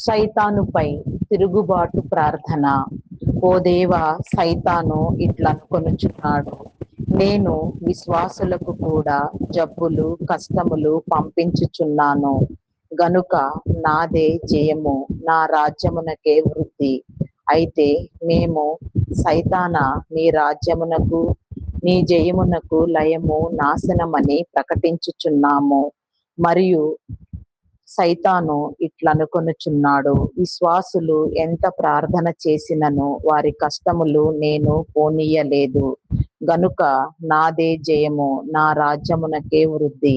సైతానుపై తిరుగుబాటు ప్రార్థన. ఓ దేవా, సైతాను ఇట్లనుకొనుచున్నాడు, నేను విశ్వాసులకు కూడా జబ్బులు కష్టములు పంపించుచున్నాను గనుక నాదే జయము, నా రాజ్యమునకే వృద్ధి. అయితే మేము సైతానా, నీ రాజ్యమునకు నీ జయమునకు లయము నాశనమని ప్రకటించుచున్నాము. మరియు సైతాను ఇట్లనుకొనుచున్నాడు, విశ్వాసులు ఎంత ప్రార్థన చేసినను వారి కష్టములు నేను పోనీయలేదు గనుక నాదే జయము, నా రాజ్యమునకే వృద్ధి.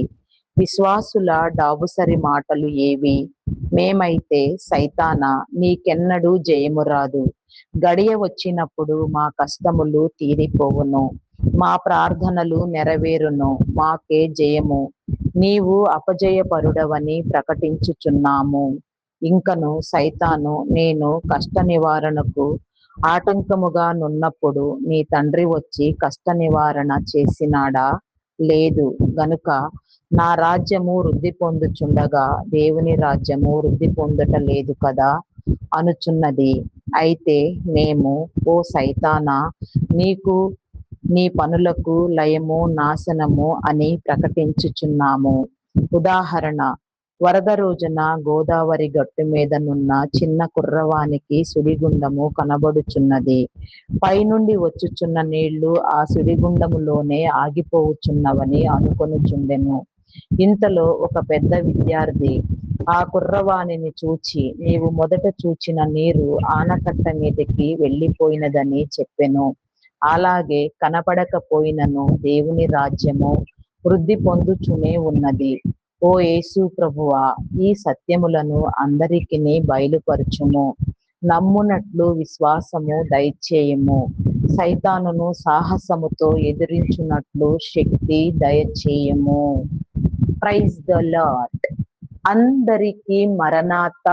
విశ్వాసుల డాబుసరి మాటలు ఏవి? మేమైతే సైతానా, నీకెన్నడూ జయము రాదు. గడియ వచ్చినప్పుడు మా కష్టములు తీరిపోవును, మా ప్రార్థనలు నెరవేరును, మాకే జయము, నీవు అపజయపరుడవని ప్రకటించుచున్నాము. ఇంకను సైతాను, నేను కష్ట నివారణకు ఆటంకముగా నున్నప్పుడు నీ తండ్రి వచ్చి కష్ట నివారణ చేసినాడా? లేదు గనుక నా రాజ్యము వృద్ధి పొందుచుండగా దేవుని రాజ్యము వృద్ధి పొందుట లేదు కదా అనుచున్నది. అయితే మేము, ఓ సైతానా, నీకు నీ పనులకు లయము నాశనము అని ప్రకటించుచున్నాము. ఉదాహరణ, వరద రోజున గోదావరి గట్టు మీద నున్న చిన్న కుర్రవానికి సుడిగుండము కనబడుచున్నది. పైనుండి వచ్చుచున్న నీళ్లు ఆ సుడిగుండములోనే ఆగిపోవుచున్నవని అనుకొనుచుండెను. ఇంతలో ఒక పెద్ద విద్యార్థి ఆ కుర్రవానిని చూచి, నీవు మొదట చూచిన నీరు ఆనకట్ట మీదకి వెళ్ళిపోయినదని చెప్పెను. అలాగే కనపడకపోయినను దేవుని రాజ్యము వృద్ధి పొందుచునే ఉన్నది. ఓ యేసు ప్రభువా, ఈ సత్యములను అందరికిని బయలుపరచుము. నమ్మునట్లు విశ్వాసము దయచేయము. సైతానును సాహసముతో ఎదిరించున్నట్లు శక్తి దయచేయము. Praise the Lord. అందరికీ మరణాత.